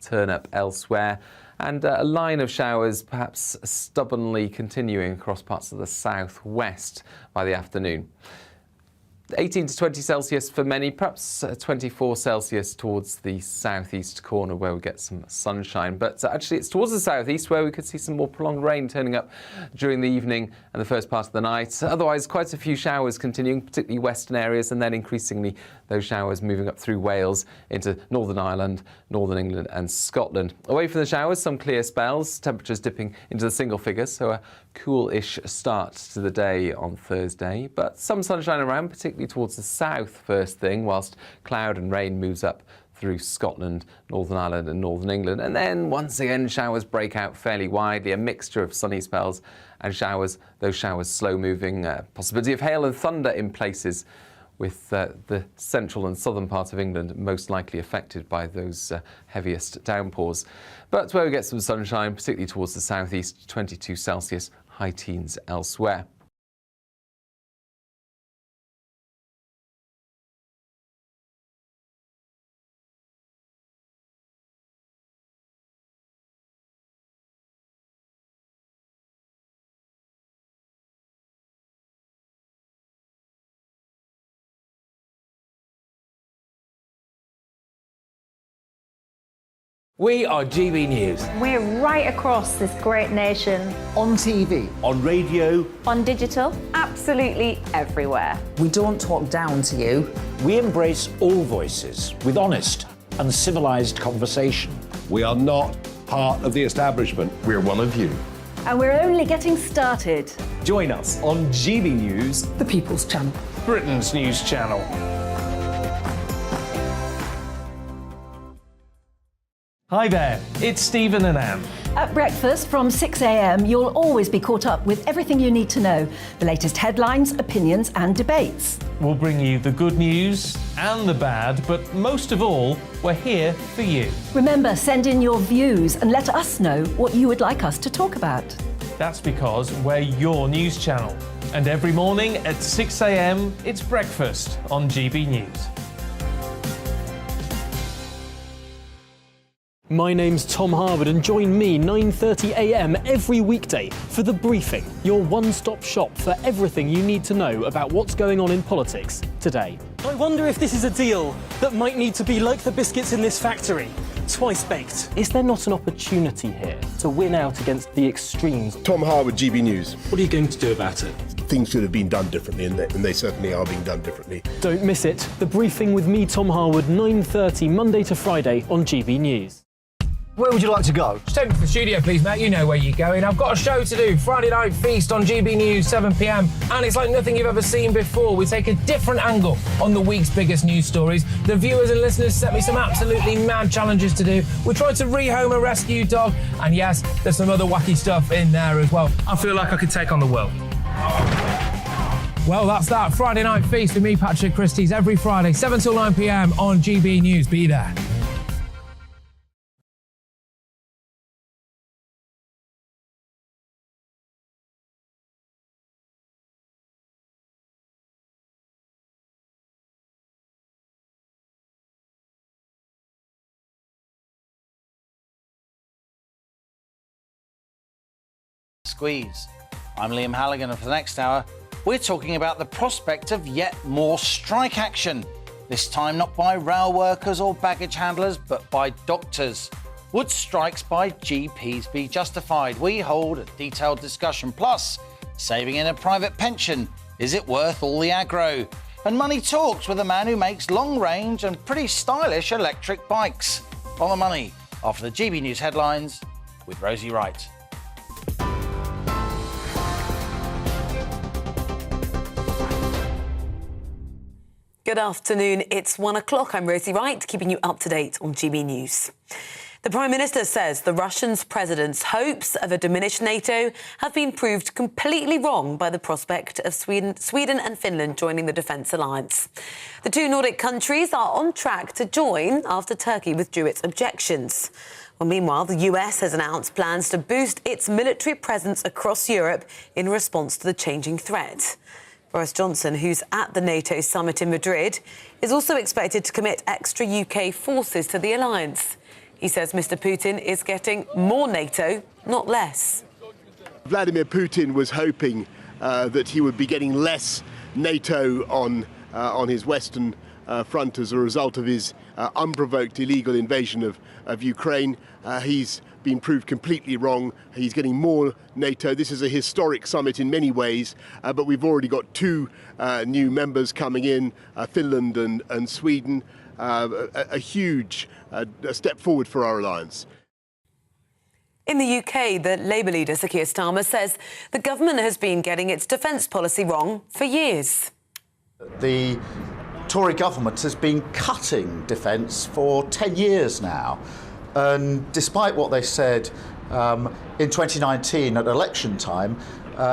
turn up elsewhere, and a line of showers perhaps stubbornly continuing across parts of the southwest by the afternoon. 18 to 20 Celsius for many, perhaps 24 Celsius towards the southeast corner where we get some sunshine. But actually it's towards the southeast where we could see some more prolonged rain turning up during the evening and the first part of the night. Otherwise, quite a few showers continuing, particularly western areas, and then increasingly those showers moving up through Wales into Northern Ireland, Northern England and Scotland. Away from the showers, some clear spells, temperatures dipping into the single figures, so a cool-ish start to the day on Thursday. But some sunshine around, particularly towards the south first thing, whilst cloud and rain moves up through Scotland, Northern Ireland and Northern England. And then once again showers break out fairly widely, a mixture of sunny spells and showers, those showers slow moving, possibility of hail and thunder in places, with the central and southern part of England most likely affected by those heaviest downpours. But where we get some sunshine, particularly towards the southeast, 22 Celsius, high teens elsewhere. We are GB News. We're right across this great nation. On TV. On radio. On digital. Absolutely everywhere. We don't talk down to you. We embrace all voices with honest and civilised conversation. We are not part of the establishment. We're one of you. And we're only getting started. Join us on GB News, The People's Channel. Britain's news channel. Hi there, it's Stephen and Anne. At breakfast from 6 a.m, you'll always be caught up with everything you need to know, the latest headlines, opinions and debates. We'll bring you the good news and the bad, but most of all, we're here for you. Remember, send in your views and let us know what you would like us to talk about. That's because we're your news channel. And every morning at 6 a.m, it's breakfast on GB News. My name's Tom Harwood and join me 9:30 a.m. every weekday for The Briefing, your one-stop shop for everything you need to know about what's going on in politics today. I wonder if this is a deal that might need to be like the biscuits in this factory, twice baked. Is there not an opportunity here to win out against the extremes? Tom Harwood, GB News. What are you going to do about it? Things should have been done differently, and they certainly are being done differently. Don't miss it. The Briefing with me, Tom Harwood, 9:30 Monday to Friday on GB News. Where would you like to go? Just take me to the studio, please, mate. You know where you're going. I've got a show to do. Friday Night Feast on GB News, 7 p.m. And it's like nothing you've ever seen before. We take a different angle on the week's biggest news stories. The viewers and listeners set me some absolutely mad challenges to do. We tried to rehome a rescue dog. And yes, there's some other wacky stuff in there as well. I feel like I could take on the world. Well, that's that. Friday Night Feast with me, Patrick Christie's, every Friday, 7 till 9 p.m. on GB News. Be there. Squeeze. I'm Liam Halligan, and for the next hour, we're talking about the prospect of yet more strike action. This time not by rail workers or baggage handlers, but by doctors. Would strikes by GPs be justified? We hold a detailed discussion. Plus, saving in a private pension, is it worth all the aggro? And Money Talks with a man who makes long-range and pretty stylish electric bikes. On the Money, after the GB News headlines with Rosie Wright. Good afternoon, it's 1 o'clock. I'm Rosie Wright, keeping you up to date on GB News. The Prime Minister says the Russian president's hopes of a diminished NATO have been proved completely wrong by the prospect of Sweden and Finland joining the defence alliance. The two Nordic countries are on track to join after Turkey withdrew its objections. Well, meanwhile, the US has announced plans to boost its military presence across Europe in response to the changing threat. Boris Johnson, who's at the NATO summit in Madrid, is also expected to commit extra UK forces to the alliance. He says Mr. Putin is getting more NATO, not less. Vladimir Putin was hoping that he would be getting less NATO on his western front as a result of his unprovoked illegal invasion of Ukraine. He's been proved completely wrong. He's getting more NATO. This is a historic summit in many ways, but we've already got two new members coming in, Finland and Sweden. A huge step forward for our alliance. In the UK, the Labour leader, Sir Keir Starmer, says the government has been getting its defence policy wrong for years. The Tory government has been cutting defence for 10 years now. And despite what they said in 2019 at election time,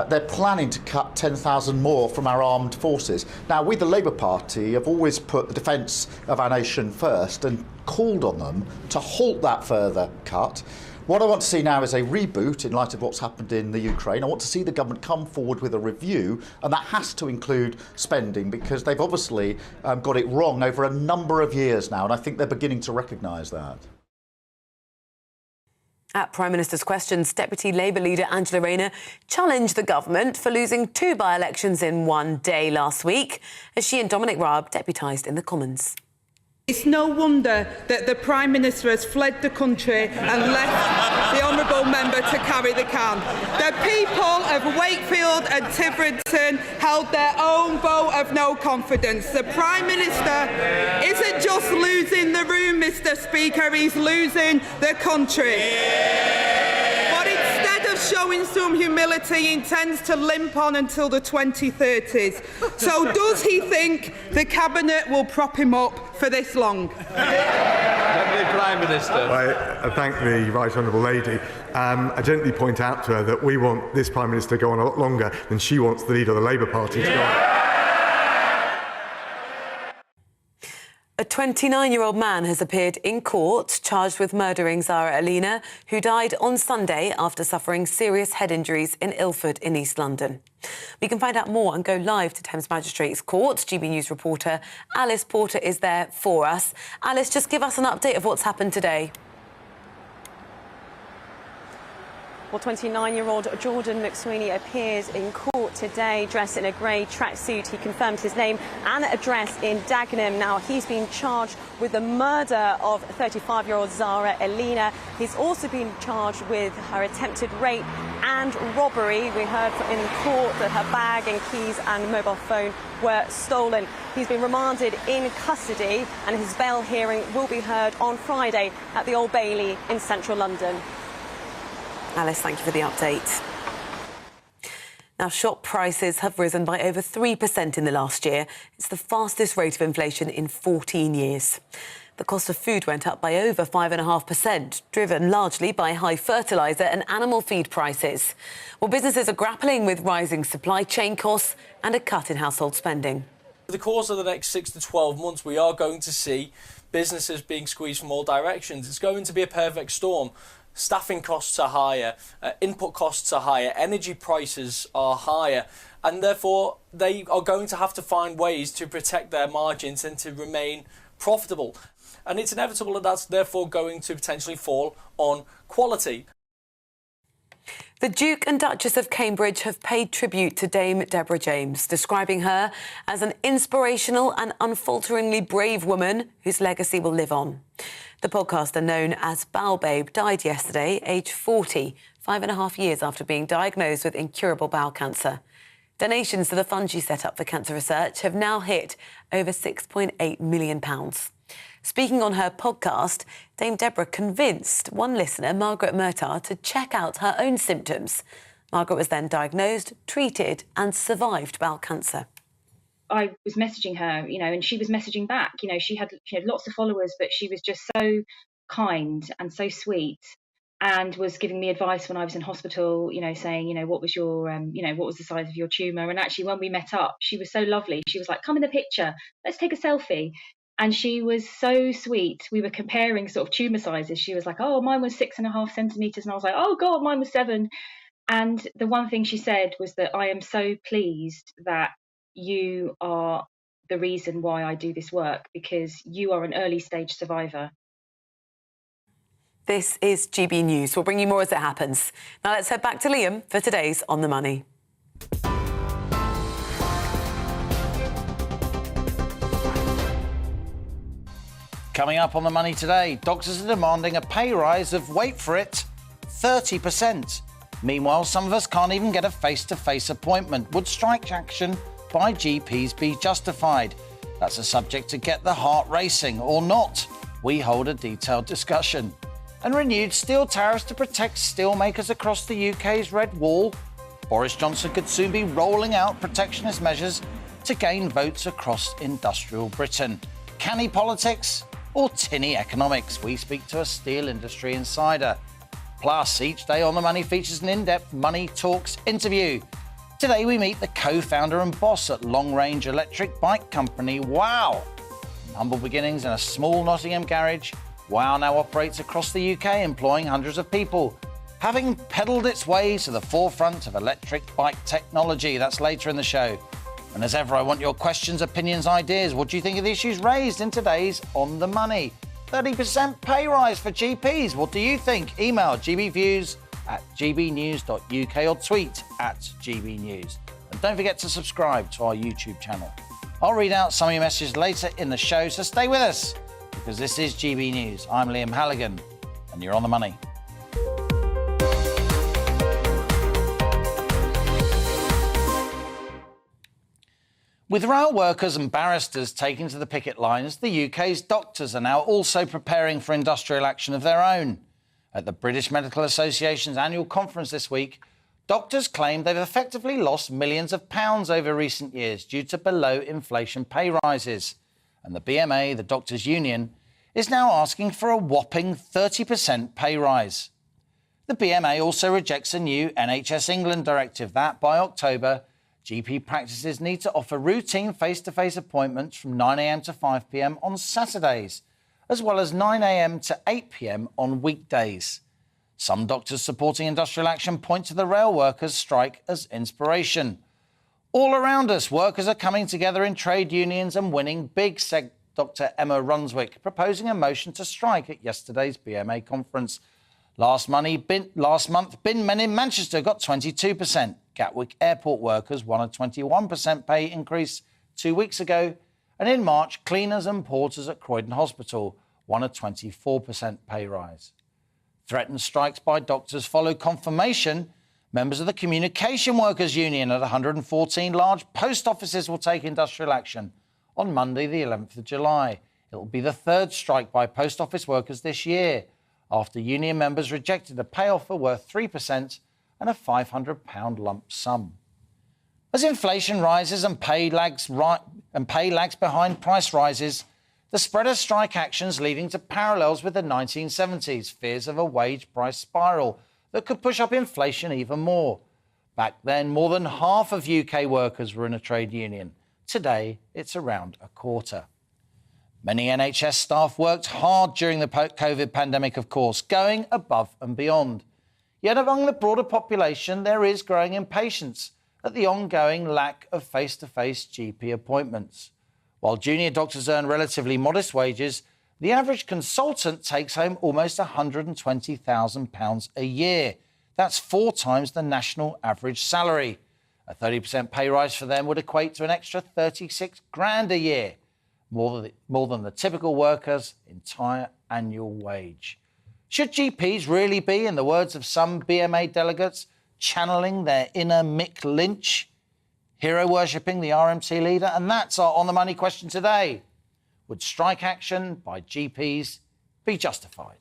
they're planning to cut 10,000 more from our armed forces. Now, we, the Labour Party, have always put the defence of our nation first and called on them to halt that further cut. What I want to see now is a reboot in light of what's happened in the Ukraine. I want to see the government come forward with a review, and that has to include spending, because they've obviously got it wrong over a number of years now, and I think they're beginning to recognise that. At Prime Minister's questions, Deputy Labour leader Angela Rayner challenged the government for losing 2 by-elections in one day last week, as she and Dominic Raab deputised in the Commons. It's no wonder that the Prime Minister has fled the country and left the honourable member to carry the can. The people of Wakefield and Tiverton held their own vote of no confidence. The Prime Minister isn't just losing the room, Mr. Speaker, he's losing the country. But instead of showing some humility, he intends to limp on until the 2030s. So does he think the Cabinet will prop him up for this long? Prime Minister. I thank the Right Honourable Lady. I gently point out to her that we want this Prime Minister to go on a lot longer than she wants the leader of the Labour Party to go on. A 29-year-old man has appeared in court charged with murdering Zara Alina, who died on Sunday after suffering serious head injuries in Ilford in East London. We can find out more and go live to Thames Magistrates Court. GB News reporter Alice Porter is there for us. Alice, just give us an update of what's happened today. Well, 29-year-old Jordan McSweeney appears in court today dressed in a grey tracksuit. He confirmed his name and address in Dagenham. Now, he's been charged with the murder of 35-year-old Zara Alina. He's also been charged with her attempted rape and robbery. We heard in court that her bag and keys and mobile phone were stolen. He's been remanded in custody, and his bail hearing will be heard on Friday at the Old Bailey in central London. Alice, thank you for the update. Now, shop prices have risen by over 3% in the last year. It's the fastest rate of inflation in 14 years. The cost of food went up by over 5.5%, driven largely by high fertiliser and animal feed prices. Well, businesses are grappling with rising supply chain costs and a cut in household spending. Over the course of the next 6 to 12 months, we are going to see businesses being squeezed from all directions. It's going to be a perfect storm. Staffing costs are higher, input costs are higher, energy prices are higher, and therefore they are going to have to find ways to protect their margins and to remain profitable. And it's inevitable that that's therefore going to potentially fall on quality. The Duke and Duchess of Cambridge have paid tribute to Dame Deborah James, describing her as an inspirational and unfalteringly brave woman whose legacy will live on. The podcaster, known as Bowel Babe, died yesterday, aged 40, 5.5 years after being diagnosed with incurable bowel cancer. Donations to the fund she set up for cancer research have now hit over £6.8 million. Speaking on her podcast, Dame Deborah convinced one listener, Margaret Murtagh, to check out her own symptoms. Margaret was then diagnosed, treated and survived bowel cancer. I was messaging her, and she was messaging back. She had lots of followers, but she was just so kind and so sweet, and was giving me advice when I was in hospital, saying, what was your, what was the size of your tumour? And actually, when we met up, she was so lovely. She was like, come in the picture, let's take a selfie. And she was so sweet. We were comparing sort of tumour sizes. She was like, oh, mine was 6.5 centimetres. And I was like, oh, God, mine was 7. And the one thing she said was that I am so pleased that you are the reason why I do this work, because you are an early stage survivor. This is GB News. We'll bring you more as it happens. Now let's head back to Liam for today's On the Money. Coming up on the money today, doctors are demanding a pay rise of, wait for it, 30%. Meanwhile, some of us can't even get a face-to-face appointment. Would strike action by GPs be justified? That's a subject to get the heart racing, or not. We hold a detailed discussion. And renewed steel tariffs to protect steelmakers across the UK's Red Wall. Boris Johnson could soon be rolling out protectionist measures to gain votes across industrial Britain. Canny politics or tinny economics? We speak to a steel industry insider. Plus, each day on The Money features an in-depth Money Talks interview. Today we meet the co-founder and boss at long-range electric bike company Wow. From humble beginnings in a small Nottingham garage, Wow now operates across the UK, employing hundreds of people, having pedalled its way to the forefront of electric bike technology. That's later in the show. And as ever, I want your questions, opinions, ideas. What do you think of the issues raised in today's On the Money? 30% pay rise for GPs. What do you think? Email gbviews@gbnews.uk or tweet @gbnews. And don't forget to subscribe to our YouTube channel. I'll read out some of your messages later in the show, so stay with us, because this is GB News. I'm Liam Halligan, and you're on the money. With rail workers and barristers taking to the picket lines, the UK's doctors are now also preparing for industrial action of their own. At the British Medical Association's annual conference this week, doctors claimed they've effectively lost millions of pounds over recent years due to below-inflation pay rises. And the BMA, the doctors' union, is now asking for a whopping 30% pay rise. The BMA also rejects a new NHS England directive that, by October, GP practices need to offer routine face-to-face appointments from 9 a.m. to 5 p.m. on Saturdays, as well as 9 a.m. to 8 p.m. on weekdays. Some doctors supporting industrial action point to the rail workers' strike as inspiration. All around us, workers are coming together in trade unions and winning big, said Dr. Emma Runswick, proposing a motion to strike at yesterday's BMA conference. Last month, binmen in Manchester got 22%. Gatwick Airport workers won a 21% pay increase 2 weeks ago. And in March, cleaners and porters at Croydon Hospital won a 24% pay rise. Threatened strikes by doctors follow confirmation. Members of the Communication Workers Union at 114 large post offices will take industrial action on Monday, the 11th of July. It will be the third strike by post office workers this year, after union members rejected a pay offer worth 3% and a £500 lump sum. As inflation rises and pay lags behind price rises, the spread of strike actions leading to parallels with the 1970s, fears of a wage price spiral that could push up inflation even more. Back then, more than half of UK workers were in a trade union. Today, it's around a quarter. Many NHS staff worked hard during the COVID pandemic, of course, going above and beyond. Yet among the broader population, there is growing impatience at the ongoing lack of face-to-face GP appointments. While junior doctors earn relatively modest wages, the average consultant takes home almost £120,000 a year. That's 4 times the national average salary. A 30% pay rise for them would equate to an extra 36 grand a year, more than the typical worker's entire annual wage. Should GPs really be, in the words of some BMA delegates, channeling their inner Mick Lynch, hero-worshipping the RMT leader? And that's our On the Money question today. Would strike action by GPs be justified?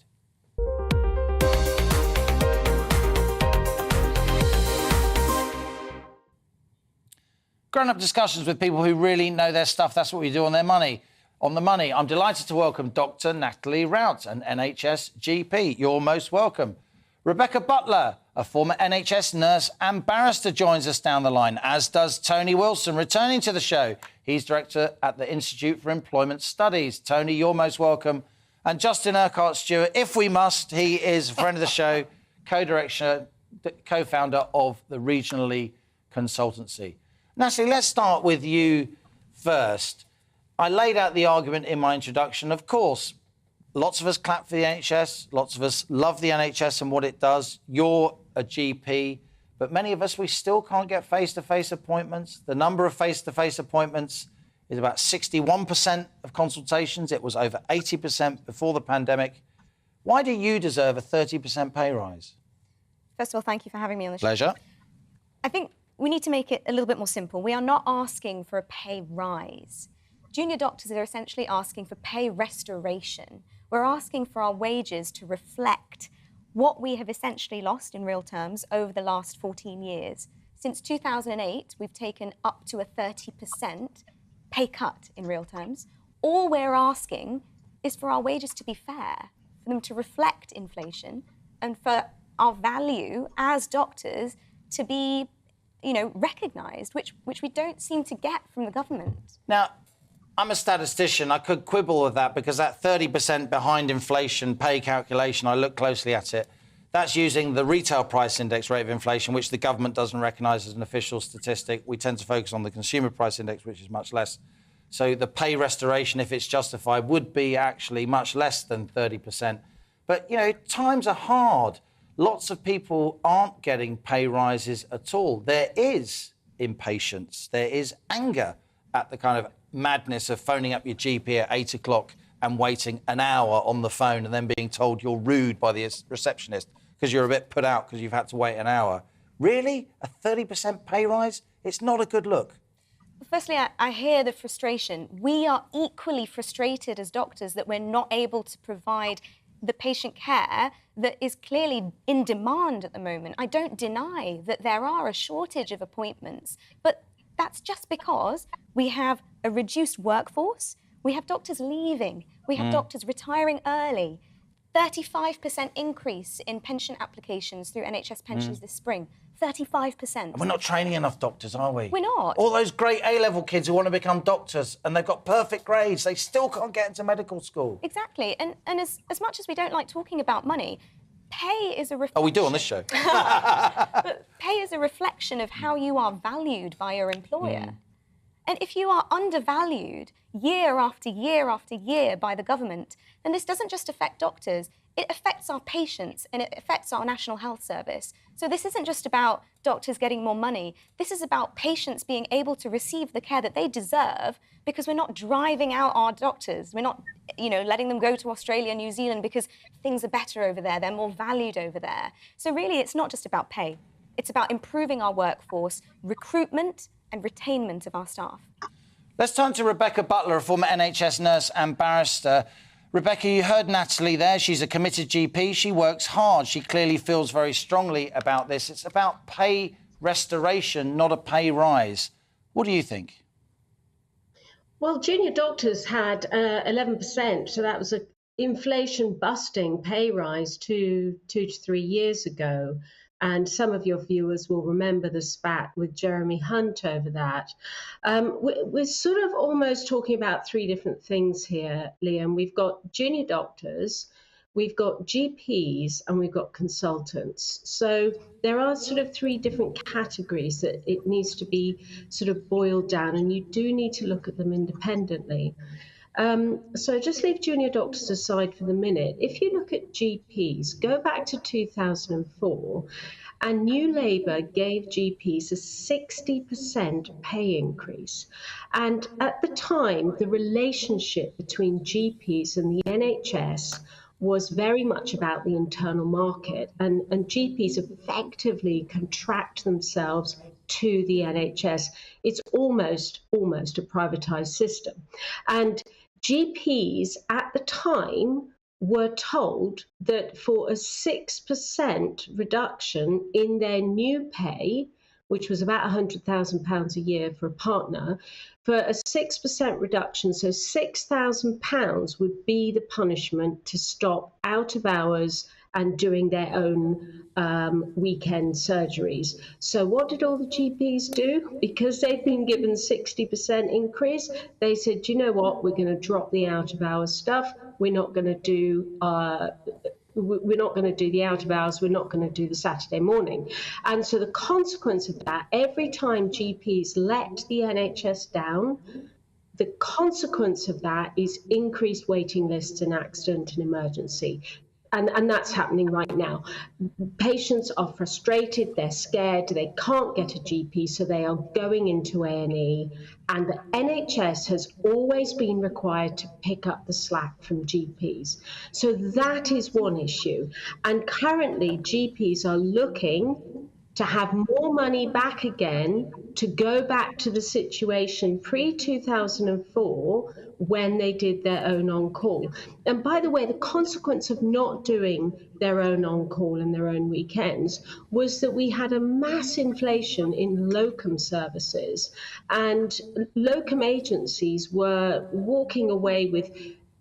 Grown-up discussions with people who really know their stuff. That's what we do on their money. On the money, I'm delighted to welcome Dr. Natalie Rout, an NHS GP. You're most welcome. Rebecca Butler, a former NHS nurse and barrister, joins us down the line, as does Tony Wilson, returning to the show. He's director at the Institute for Employment Studies. Tony, you're most welcome. And Justin Urquhart-Stewart, if we must, he is a friend of the show, co-founder of the Regionally Consultancy. Natalie, let's start with you first. I laid out the argument in my introduction. Of course, lots of us clap for the NHS. Lots of us love the NHS and what it does. You're a GP, but many of us, we still can't get face-to-face appointments. The number of face-to-face appointments is about 61% of consultations. It was over 80% before the pandemic. Why do you deserve a 30% pay rise? First of all, thank you for having me on the show. Pleasure. I think we need to make it a little bit more simple. We are not asking for a pay rise. Junior doctors are essentially asking for pay restoration. We're asking for our wages to reflect what we have essentially lost in real terms over the last 14 years. Since 2008, we've taken up to a 30% pay cut in real terms. All we're asking is for our wages to be fair, for them to reflect inflation, and for our value as doctors to be, recognised, which we don't seem to get from the government. Now, I'm a statistician. I could quibble with that because that 30% behind inflation pay calculation, I looked closely at it, that's using the retail price index rate of inflation, which the government doesn't recognise as an official statistic. We tend to focus on the consumer price index, which is much less. So the pay restoration, if it's justified, would be actually much less than 30%. But, times are hard. Lots of people aren't getting pay rises at all. There is impatience. There is anger at the kind of madness of phoning up your GP at 8 o'clock and waiting an hour on the phone and then being told you're rude by the receptionist because you're a bit put out because you've had to wait an hour. Really? A 30% pay rise? It's not a good look. Firstly, I hear the frustration. We are equally frustrated as doctors that we're not able to provide the patient care that is clearly in demand at the moment. I don't deny that there are a shortage of appointments, but that's just because we have a reduced workforce, we have doctors leaving, we have doctors retiring early, 35% increase in pension applications through NHS pensions this spring. 35%. And we're not training enough doctors, are we? We're not. All those great A-level kids who want to become doctors and they've got perfect grades, they still can't get into medical school. Exactly. And as much as we don't like talking about money, pay is a reflection... Oh, we do on this show. But pay is a reflection of how you are valued by your employer. And if you are undervalued year after year after year by the government, then this doesn't just affect doctors, it affects our patients and it affects our National Health Service. So this isn't just about doctors getting more money. This is about patients being able to receive the care that they deserve because we're not driving out our doctors. We're not, letting them go to Australia, New Zealand because things are better over there. They're more valued over there. So really, it's not just about pay. It's about improving our workforce, recruitment and retainment of our staff. Let's turn to Rebecca Butler, a former NHS nurse and barrister. Rebecca, you heard Natalie there. She's a committed GP. She works hard. She clearly feels very strongly about this. It's about pay restoration, not a pay rise. What do you think? Well, junior doctors had 11%, so that was an inflation-busting pay rise 2 to 3 years ago. And some of your viewers will remember the spat with Jeremy Hunt over that. We're sort of almost talking about three different things here, Liam. We've got junior doctors, we've got GPs, and we've got consultants. So there are sort of three different categories that it needs to be sort of boiled down, and you do need to look at them independently. So just leave junior doctors aside for the minute. If you look at GPs, go back to 2004, and New Labour gave GPs a 60% pay increase. And at the time, the relationship between GPs and the NHS was very much about the internal market, and GPs effectively contract themselves to the NHS. It's almost a privatised system. And GPs at the time were told that for a 6% reduction in their new pay, which was about £100,000 a year for a partner, for a 6% reduction, so £6,000 would be the punishment to stop out of hours and doing their own weekend surgeries. So what did all the GPs do? Because they've been given 60% increase, they said, you know what, we're going to drop the out of hours stuff. We're not going to do the out of hours, we're not going to do the Saturday morning. And so the consequence of that, every time GPs let the NHS down, The consequence of that is increased waiting lists in accident and emergency. And that's happening right now. Patients are frustrated, they're scared, they can't get a GP, so they are going into A&E. And the NHS has always been required to pick up the slack from GPs. So that is one issue. And currently, GPs are looking to have more money back again, to go back to the situation pre-2004 when they did their own on-call. And by the way, the consequence of not doing their own on-call and their own weekends was that we had a mass inflation in locum services, and locum agencies were walking away with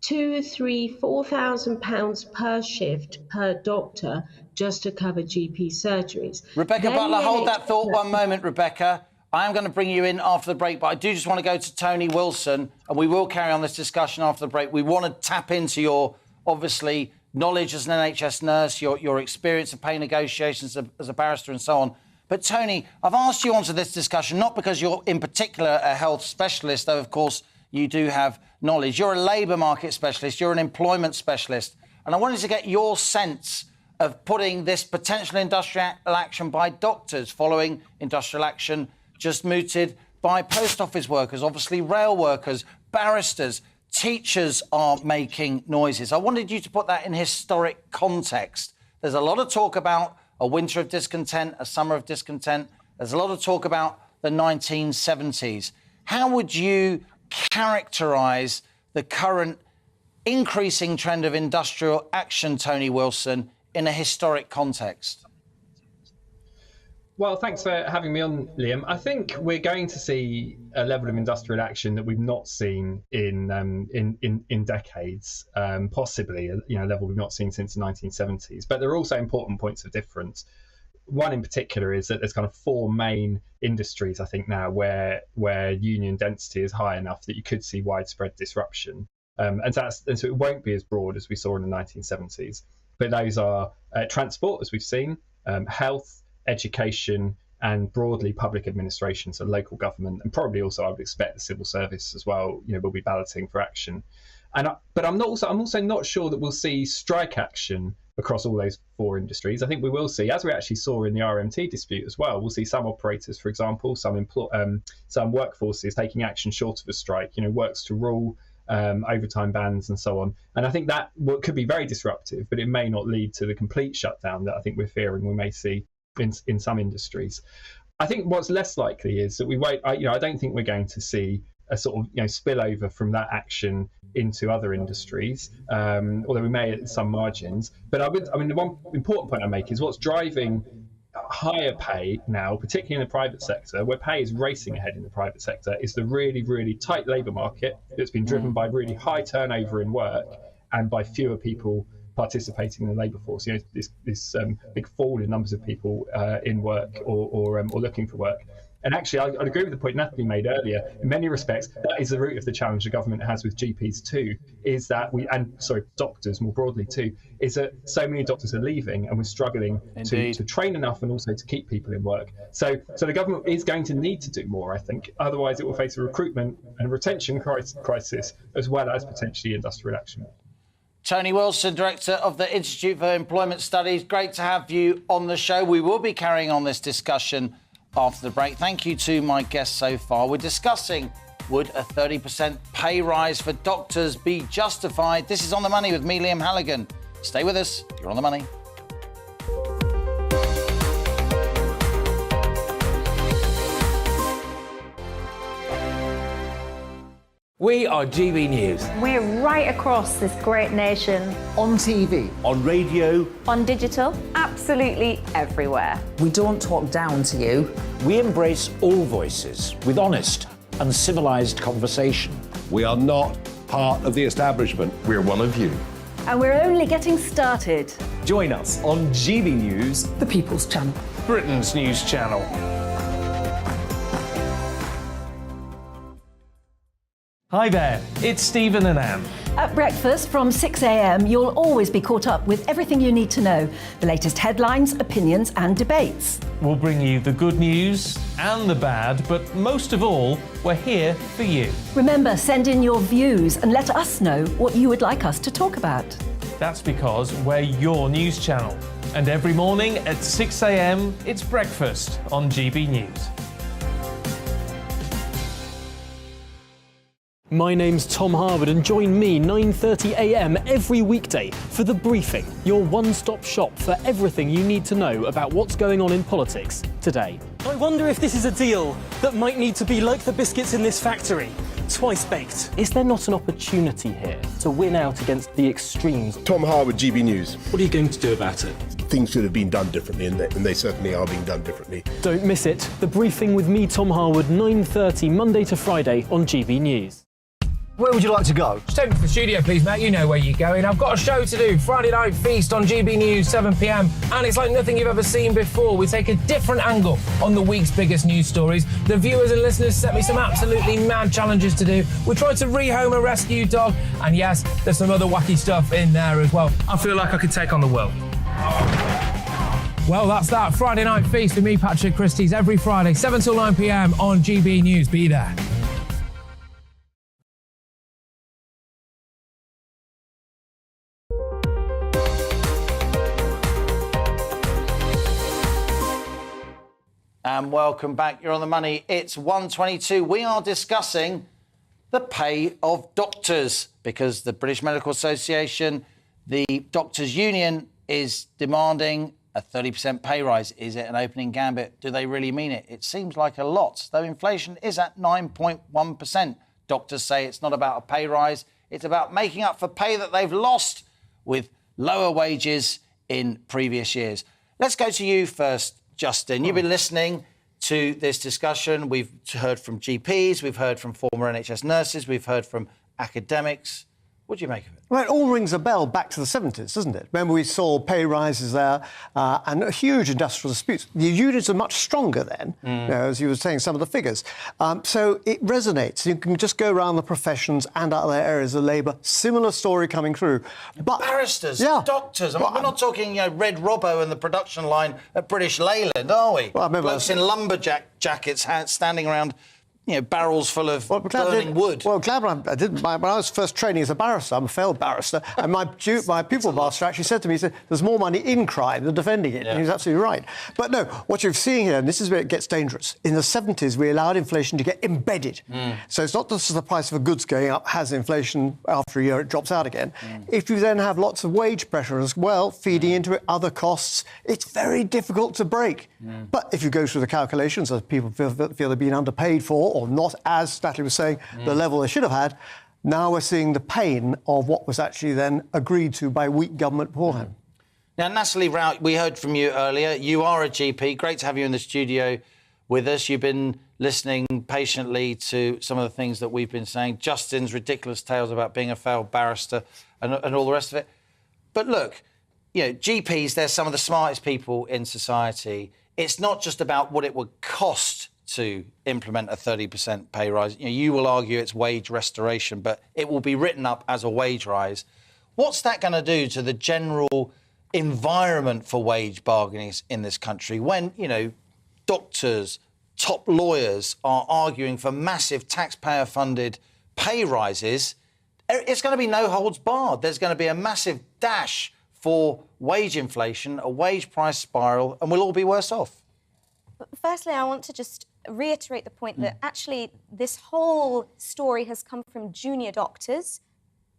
£2,000, £3,000, £4,000 per shift per doctor just to cover GP surgeries. Rebecca Butler, hold that thought one moment, Rebecca. I am going to bring you in after the break, but I do just want to go to Tony Wilson, and we will carry on this discussion after the break. We want to tap into your, obviously, knowledge as an NHS nurse, your experience of pay negotiations as a barrister and so on. But, Tony, I've asked you onto this discussion, not because you're in particular a health specialist, though, of course, you do have knowledge. You're a labour market specialist, you're an employment specialist, and I wanted to get your sense of putting this potential industrial action by doctors following industrial action just mooted by post office workers, obviously rail workers, barristers, teachers are making noises. I wanted you to put that in historic context. There's a lot of talk about a winter of discontent, a summer of discontent. There's a lot of talk about the 1970s. How would you characterise the current increasing trend of industrial action, Tony Wilson, in a historic context? Well, thanks for having me on, Liam. I think we're going to see a level of industrial action that we've not seen in decades, possibly a level we've not seen since the 1970s. But there are also important points of difference. One in particular is that there's kind of four main industries, I think, now where union density is high enough that you could see widespread disruption. And so it won't be as broad as we saw in the 1970s. But those are transport, as we've seen, health, education, and broadly public administration, so local government, and probably also I would expect the civil service as well. Will be balloting for action. But I'm also not sure that we'll see strike action across all those four industries. I think we will see, as we actually saw in the RMT dispute as well, we'll see some operators, for example, some workforces taking action short of a strike. Works to rule, overtime bans and so on. And I think that could be very disruptive, but it may not lead to the complete shutdown that I think we're fearing we may see in some industries. I think what's less likely is that we wait. I don't think we're going to see a sort of spillover from that action into other industries, although we may at some margins. But the one important point I make is what's driving higher pay now, particularly in the private sector, where pay is racing ahead in the private sector, is the really, really tight labour market that's been driven by really high turnover in work and by fewer people participating in the labour force. This big fall in numbers of people in work or looking for work. And actually, I'd agree with the point Natalie made earlier. In many respects, that is the root of the challenge the government has with GPs too, is that doctors more broadly too, is that so many doctors are leaving and we're struggling to train enough and also to keep people in work. So the government is going to need to do more, I think. Otherwise, it will face a recruitment and retention crisis as well as potentially industrial action. Tony Wilson, Director of the Institute for Employment Studies, great to have you on the show. We will be carrying on this discussion after the break. Thank you to my guests so far. We're discussing, would a 30% pay rise for doctors be justified? This is On the Money with me, Liam Halligan. Stay with us. You're on the money. We are GB News. We're right across this great nation. On TV. On radio. On digital. Absolutely everywhere. We don't talk down to you. We embrace all voices with honest and civilised conversation. We are not part of the establishment. We're one of you. And we're only getting started. Join us on GB News, the People's Channel, Britain's news channel. Hi there, it's Stephen and Anne. At breakfast from 6 a.m, you'll always be caught up with everything you need to know, the latest headlines, opinions and debates. We'll bring you the good news and the bad, but most of all, we're here for you. Remember, send in your views and let us know what you would like us to talk about. That's because we're your news channel. And every morning at 6 a.m, it's breakfast on GB News. My name's Tom Harwood and join me 9:30 a.m. every weekday for The Briefing, your one-stop shop for everything you need to know about what's going on in politics today. I wonder if this is a deal that might need to be like the biscuits in this factory, twice baked. Is there not an opportunity here to win out against the extremes? Tom Harwood, GB News. What are you going to do about it? Things should have been done differently, and they certainly are being done differently. Don't miss it. The Briefing with me, Tom Harwood, 9:30 Monday to Friday on GB News. Where would you like to go? Just take me to the studio, please, mate. You know where you're going. I've got a show to do. Friday Night Feast on GB News, 7 p.m. And it's like nothing you've ever seen before. We take a different angle on the week's biggest news stories. The viewers and listeners set me some absolutely mad challenges to do. We tried to rehome a rescue dog. And yes, there's some other wacky stuff in there as well. I feel like I could take on the world. Well, that's that. Friday Night Feast with me, Patrick Christie's, every Friday, 7 till 9 p.m. on GB News. Be there. And welcome back. You're on the money. It's 1:22. We are discussing the pay of doctors because the British Medical Association, the Doctors' Union, is demanding a 30% pay rise. Is it an opening gambit? Do they really mean it? It seems like a lot, though inflation is at 9.1%. Doctors say it's not about a pay rise. It's about making up for pay that they've lost with lower wages in previous years. Let's go to you first, Justin. You've been listening to this discussion. We've heard from GPs, we've heard from former NHS nurses, we've heard from academics. What do you make of it? Well, it all rings a bell back to the 70s, doesn't it? Remember, we saw pay rises there and huge industrial disputes. The unions are much stronger then, you know, as you were saying, some of the figures. So it resonates. You can just go around the professions and other areas of labour. Similar story coming through. But barristers, yeah, doctors. I mean, we're not talking, Red Robbo and the production line at British Leyland, are we? Well, I remember blokes in lumberjack jackets standing around, barrels full of burning wood. Well, glad I didn't. When I was first training as a barrister, I'm a failed barrister, and my pupil master actually said to me, he said, there's more money in crime than defending it. Yeah. And he was absolutely right. But no, what you're seeing here, and this is where it gets dangerous, in the 70s, we allowed inflation to get embedded. So it's not just the price of goods going up, has inflation, after a year it drops out again. If you then have lots of wage pressure as well, feeding into it, other costs, it's very difficult to break. But if you go through the calculations, as people feel they've been underpaid for, or not, as Natalie was saying, the level they should have had, now we're seeing the pain of what was actually then agreed to by weak government beforehand. Now, Natalie Rout, we heard from you earlier. You are a GP. Great to have you in the studio with us. You've been listening patiently to some of the things that we've been saying. Justin's ridiculous tales about being a failed barrister and all the rest of it. But look, GPs, they're some of the smartest people in society. It's not just about what it would cost to implement a 30% pay rise. You will argue it's wage restoration, but it will be written up as a wage rise. What's that going to do to the general environment for wage bargaining in this country when, doctors, top lawyers are arguing for massive taxpayer-funded pay rises? It's going to be no holds barred. There's going to be a massive dash for wage inflation, a wage price spiral, and we'll all be worse off. Firstly, I want to just reiterate the point that actually this whole story has come from junior doctors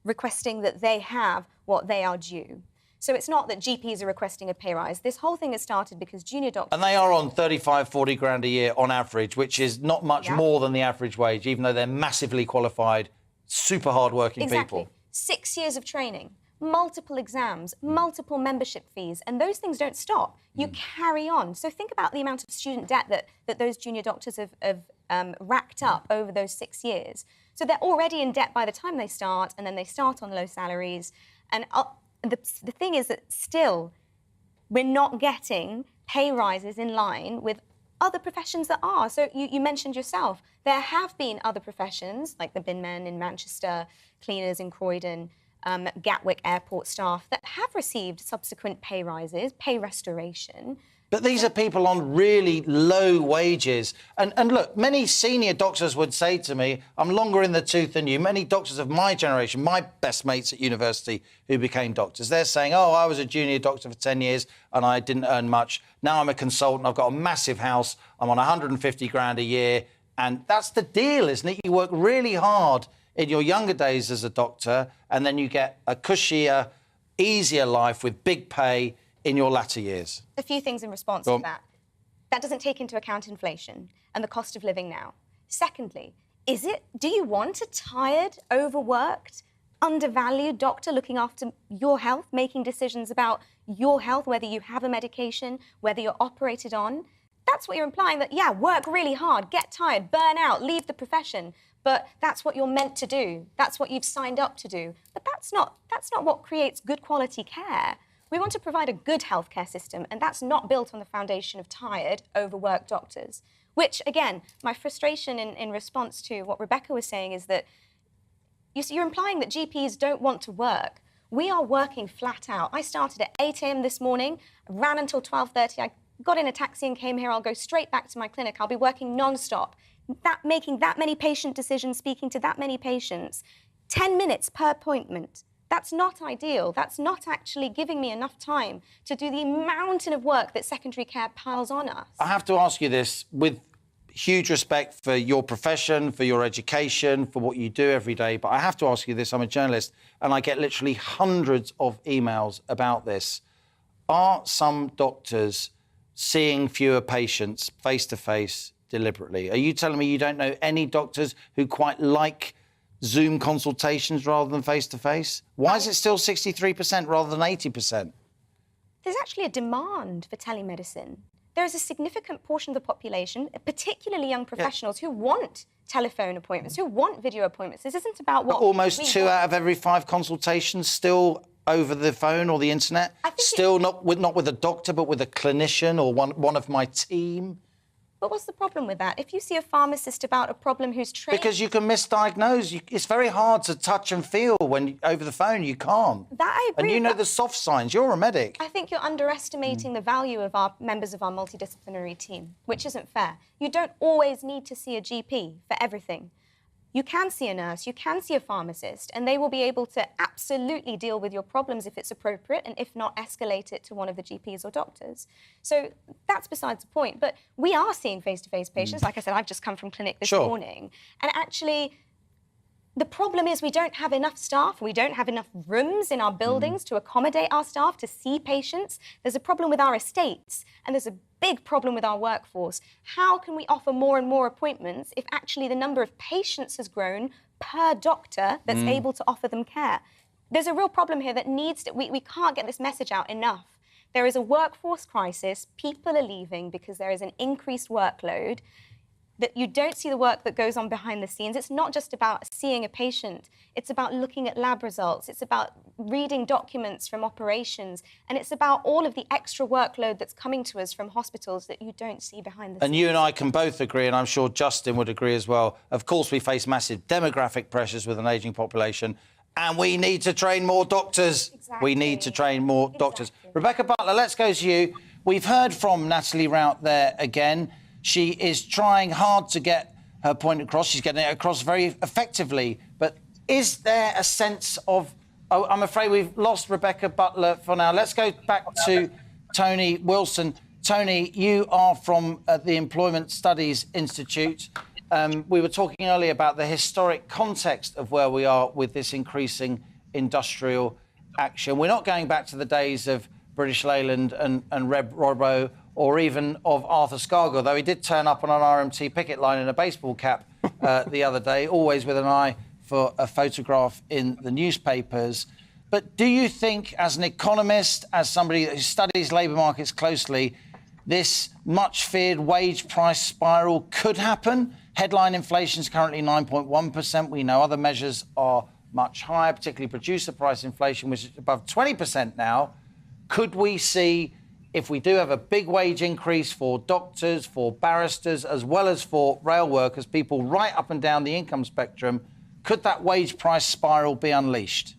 requesting that they have what they are due. So it's not that GPs are requesting a pay rise. This whole thing has started because junior doctors... And they are on 35, 40 grand a year on average, which is not much more than the average wage, even though they're massively qualified, super hard-working people. 6 years of training, multiple exams, multiple membership fees, and those things don't stop. You carry on. So think about the amount of student debt that those junior doctors have racked up over those 6 years. So they're already in debt by the time they start, and then they start on low salaries. And the thing is that still, we're not getting pay rises in line with other professions that are. So you mentioned yourself, there have been other professions, like the bin men in Manchester, cleaners in Croydon, Gatwick airport staff, that have received subsequent pay rises, pay restoration. But these are people on really low wages. And look, many senior doctors would say to me, I'm longer in the tooth than you. Many doctors of my generation, my best mates at university who became doctors, they're saying, oh, I was a junior doctor for 10 years and I didn't earn much. Now I'm a consultant. I've got a massive house. I'm on 150 grand a year. And that's the deal, isn't it? You work really hard in your younger days as a doctor and then you get a cushier, easier life with big pay in your latter years. A few things in response to that. That doesn't take into account inflation and the cost of living now. Secondly, do you want a tired, overworked, undervalued doctor looking after your health, making decisions about your health, whether you have a medication, whether you're operated on? That's what you're implying, that, yeah, work really hard, get tired, burn out, leave the profession. But that's what you're meant to do. That's what you've signed up to do. But that's not what creates good quality care. We want to provide a good healthcare system, and that's not built on the foundation of tired, overworked doctors. Which, again, my frustration in response to what Rebecca was saying is that you're implying that GPs don't want to work. We are working flat out. I started at 8 a.m. this morning, ran until 12:30. I got in a taxi and came here. I'll go straight back to my clinic. I'll be working non-stop. Making that many patient decisions, speaking to that many patients, 10 minutes per appointment. That's not ideal. That's not actually giving me enough time to do the mountain of work that secondary care piles on us. I have to ask you this with huge respect for your profession, for your education, for what you do every day, but I have to ask you this. I'm a journalist and I get literally hundreds of emails about this. Are some doctors seeing fewer patients face-to-face deliberately? Are you telling me you don't know any doctors who quite like Zoom consultations rather than face-to-face? Why is it still 63% rather than 80%? There's actually a demand for telemedicine. There is a significant portion of the population, particularly young professionals, who want telephone appointments, who want video appointments. This isn't about what... But almost 2 out of every 5 consultations still over the phone or the internet? Still not with a doctor, but with a clinician or one of my team? But what's the problem with that? If you see a pharmacist about a problem who's trained... Because you can misdiagnose. It's very hard to touch and feel when over the phone you can't. That I agree. And you know the soft signs. You're a medic. I think you're underestimating the value of our members of our multidisciplinary team, which isn't fair. You don't always need to see a GP for everything. You can see a nurse, you can see a pharmacist, and they will be able to absolutely deal with your problems if it's appropriate, and if not, escalate it to one of the GPs or doctors. So that's besides the point. But we are seeing face-to-face patients. Like I said, I've just come from clinic this morning. And actually, the problem is we don't have enough staff. We don't have enough rooms in our buildings to accommodate our staff to see patients. There's a problem with our estates, and there's a big problem with our workforce. How can we offer more and more appointments if actually the number of patients has grown per doctor that's able to offer them care? There's a real problem here that needs to... We can't get this message out enough. There is a workforce crisis. People are leaving because there is an increased workload. That you don't see the work that goes on behind the scenes. It's not just about seeing a patient. It's about looking at lab results. It's about reading documents from operations. And it's about all of the extra workload that's coming to us from hospitals that you don't see behind the scenes. And you and I can both agree, and I'm sure Justin would agree as well. Of course, we face massive demographic pressures with an ageing population, and we need to train more doctors. Exactly. We need to train more doctors. Rebecca Butler, let's go to you. We've heard from Natalie Rout there again. She is trying hard to get her point across. She's getting it across very effectively. But is there a sense of... Oh, I'm afraid we've lost Rebecca Butler for now. Let's go back to Tony Wilson. Tony, you are from the Employment Studies Institute. We were talking earlier about the historic context of where we are with this increasing industrial action. We're not going back to the days of British Leyland and Reb Robbo, or even of Arthur Scargill, though he did turn up on an RMT picket line in a baseball cap the other day, always with an eye for a photograph in the newspapers. But do you think, as an economist, as somebody who studies labour markets closely, this much-feared wage price spiral could happen? Headline inflation is currently 9.1%. We know other measures are much higher, particularly producer price inflation, which is above 20% now. Could we see if we do have a big wage increase for doctors, for barristers, as well as for rail workers, people right up and down the income spectrum, could that wage price spiral be unleashed?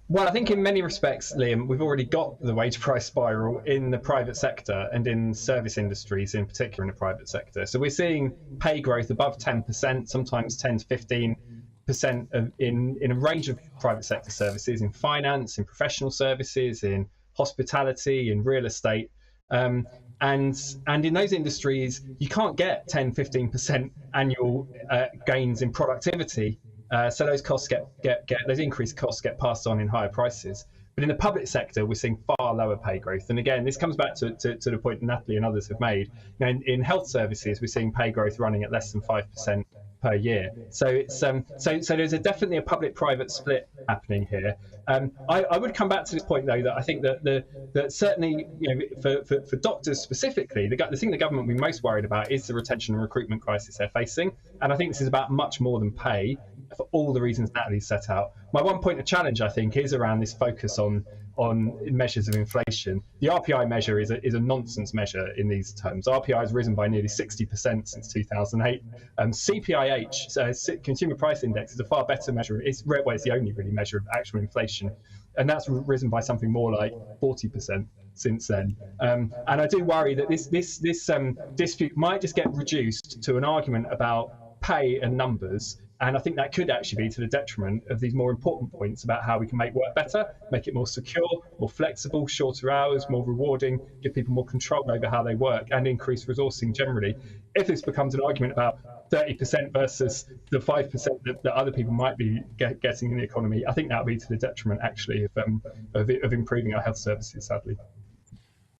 Well, I think in many respects, Liam, we've already got the wage price spiral in the private sector and in service industries, in particular in the private sector. So we're seeing pay growth above 10%, sometimes 10 to 15% in a range of private sector services, in finance, in professional services, in hospitality, in real estate. And in those industries, you can't get 10, 15% annual gains in productivity. So those costs those increased costs get passed on in higher prices. But in the public sector, we're seeing far lower pay growth. And again, this comes back to the point Natalie and others have made. Now, in health services, we're seeing pay growth running at less than 5% per year. So it's so there's definitely a public-private split happening here. I would come back to this point though, that I think that certainly, for doctors specifically, the thing the government will be most worried about is the retention and recruitment crisis they're facing. And I think this is about much more than pay, for all the reasons Natalie set out. My one point of challenge, I think, is around this focus on measures of inflation. The RPI measure is a nonsense measure in these terms. RPI has risen by nearly 60% since 2008. CPIH, Consumer Price Index, is a far better measure. It's the only really measure of actual inflation, and that's risen by something more like 40% since then. And I do worry that this dispute might just get reduced to an argument about pay and numbers. And I think that could actually be to the detriment of these more important points about how we can make work better, make it more secure, more flexible, shorter hours, more rewarding, give people more control over how they work, and increase resourcing generally. If this becomes an argument about 30% versus the 5% that other people might be getting in the economy, I think that would be to the detriment, actually, of improving our health services, sadly.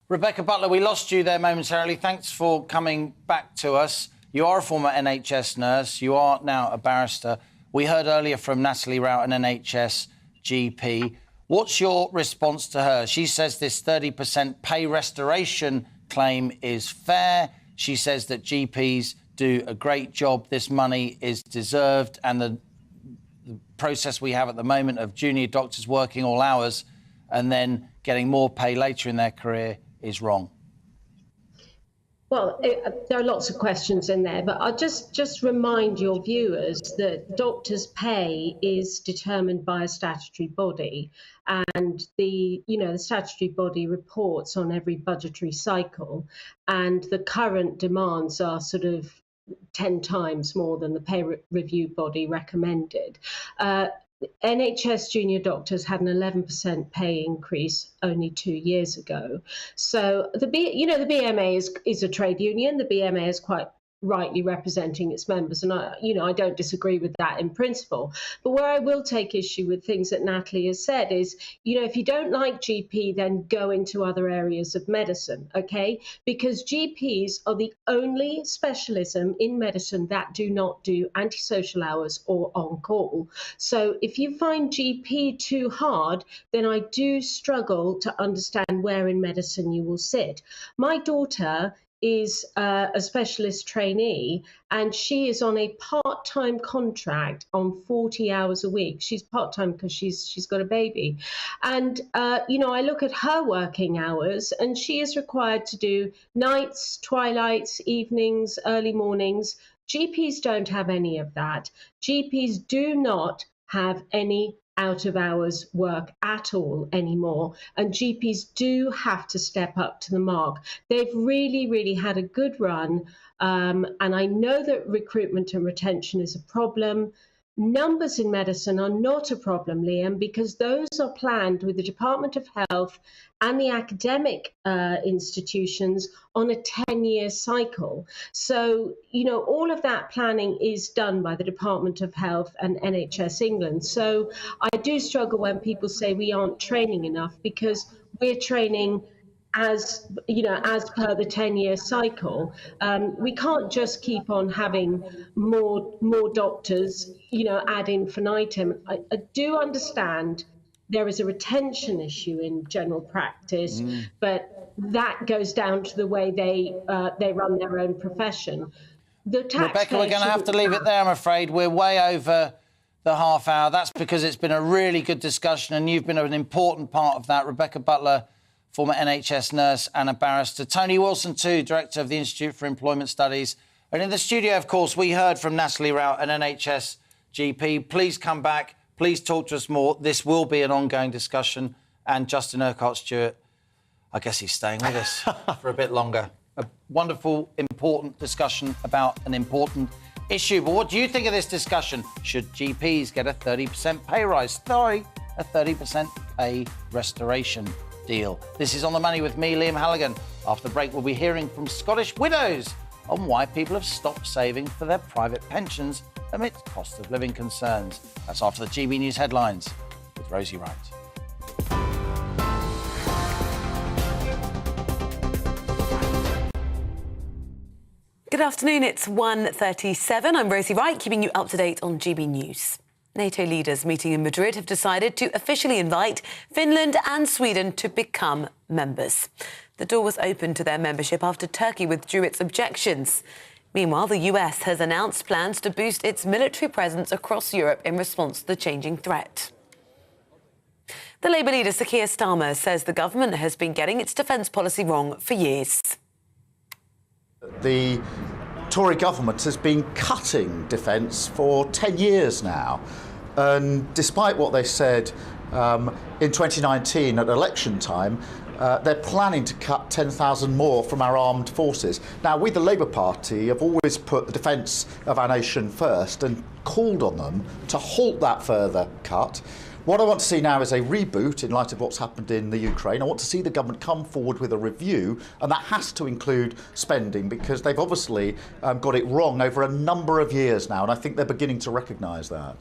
Rebecca Butler, we lost you there momentarily. Thanks for coming back to us. You are a former NHS nurse. You are now a barrister. We heard earlier from Natalie Rout, an NHS GP. What's your response to her? She says this 30% pay restoration claim is fair. She says that GPs do a great job. This money is deserved. And the process we have at the moment of junior doctors working all hours and then getting more pay later in their career is wrong. Well, there are lots of questions in there, but I'll just remind your viewers that doctors' pay is determined by a statutory body, and the statutory body reports on every budgetary cycle, and the current demands are sort of 10 times more than the pay review body recommended. NHS junior doctors had an 11% pay increase only 2 years ago. So the BMA is a trade union. The BMA is quite rightly representing its members, and I don't disagree with that in principle. But where I will take issue with things that Natalie has said is, if you don't like GP, then go into other areas of medicine, okay? Because GPs are the only specialism in medicine that do not do antisocial hours or on-call. So if you find GP too hard, then I do struggle to understand where in medicine you will sit. My daughter is a specialist trainee, and she is on a part-time contract on 40 hours a week. She's part-time because she's got a baby. And, I look at her working hours, and she is required to do nights, twilights, evenings, early mornings. GPs don't have any of that. GPs do not have any out-of-hours work at all anymore, and GPs do have to step up to the mark. They've really had a good run, and I know that recruitment and retention is a problem. Numbers in medicine are not a problem, Liam, because those are planned with the Department of Health and the academic institutions on a 10-year cycle. So, all of that planning is done by the Department of Health and NHS England. So I do struggle when people say we aren't training enough, because we're training as per the 10-year cycle. We can't just keep on having more doctors, ad infinitum. I do understand there is a retention issue in general practice, but that goes down to the way they run their own profession. Rebecca, we're going to have to leave it there, I'm afraid. We're way over the half hour. That's because it's been a really good discussion, and you've been an important part of that. Rebecca Butler, former NHS nurse and a barrister. Tony Wilson, too, Director of the Institute for Employment Studies. And in the studio, of course, we heard from Natalie Rout, an NHS GP. Please come back. Please talk to us more. This will be an ongoing discussion. And Justin Urquhart-Stewart, I guess he's staying with us for a bit longer. A wonderful, important discussion about an important issue. But what do you think of this discussion? Should GPs get a 30% pay rise? Sorry, a 30% pay restoration deal. This is On the Money with me, Liam Halligan. After the break, we'll be hearing from Scottish widows on why people have stopped saving for their private pensions amidst cost of living concerns. That's after the GB News headlines with Rosie Wright. Good afternoon, it's 1:37. I'm Rosie Wright, keeping you up to date on GB News. NATO leaders meeting in Madrid have decided to officially invite Finland and Sweden to become members. The door was open to their membership after Turkey withdrew its objections. Meanwhile, the US has announced plans to boost its military presence across Europe in response to the changing threat. The Labour leader, Sir Keir Starmer, says the government has been getting its defence policy wrong for years. The Tory government has been cutting defence for 10 years now. And despite what they said in 2019 at election time, they're planning to cut 10,000 more from our armed forces. Now, we, the Labour Party, have always put the defence of our nation first and called on them to halt that further cut. What I want to see now is a reboot in light of what's happened in the Ukraine. I want to see the government come forward with a review, and that has to include spending, because they've obviously got it wrong over a number of years now, and I think they're beginning to recognise that.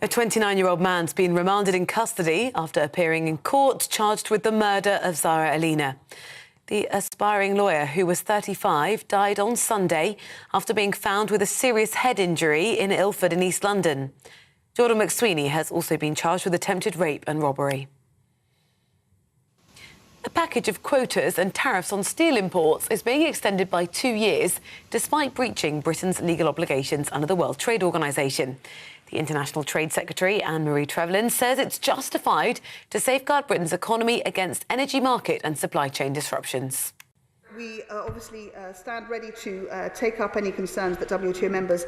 A 29-year-old man's been remanded in custody after appearing in court charged with the murder of Zara Alina. The aspiring lawyer, who was 35, died on Sunday after being found with a serious head injury in Ilford in East London. Jordan McSweeney has also been charged with attempted rape and robbery. A package of quotas and tariffs on steel imports is being extended by 2 years, despite breaching Britain's legal obligations under the World Trade Organization. The International Trade Secretary, Anne-Marie Trevelyan, says it's justified to safeguard Britain's economy against energy market and supply chain disruptions. We obviously stand ready to take up any concerns that WTO members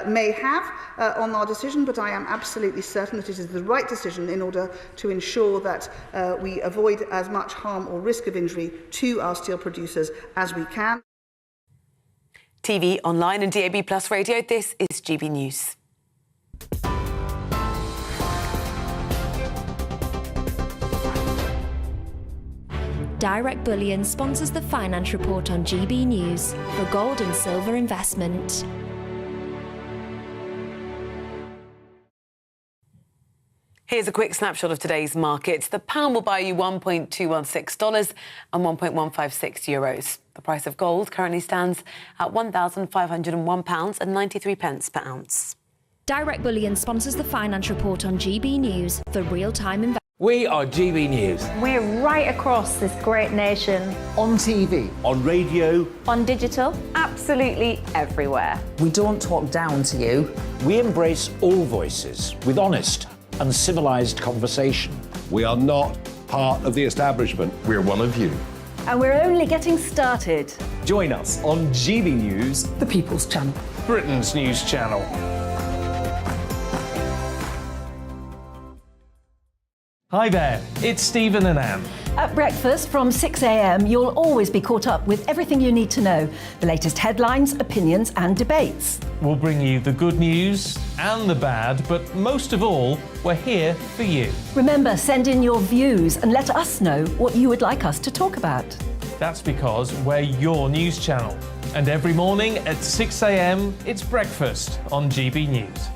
may have on our decision, but I am absolutely certain that it is the right decision in order to ensure that we avoid as much harm or risk of injury to our steel producers as we can. TV, online and DAB+ radio, this is GB News. Direct Bullion sponsors the Finance Report on GB News for gold and silver investment. Here's a quick snapshot of today's markets. The pound will buy you $1.216 and 1.156 euros. The price of gold currently stands at £1,501 and 93 pence per ounce. Direct Bullion sponsors the Finance Report on GB News for real-time investment. We are GB News. We're right across this great nation. On TV. On radio. On digital. Absolutely everywhere. We don't talk down to you. We embrace all voices with honest and civilised conversation. We are not part of the establishment. We're one of you. And we're only getting started. Join us on GB News, The People's Channel. Britain's news channel. Hi there, it's Stephen and Anne. At breakfast from 6 a.m, you'll always be caught up with everything you need to know, the latest headlines, opinions and debates. We'll bring you the good news and the bad, but most of all, we're here for you. Remember, send in your views and let us know what you would like us to talk about. That's because we're your news channel. And every morning at 6 a.m, it's breakfast on GB News.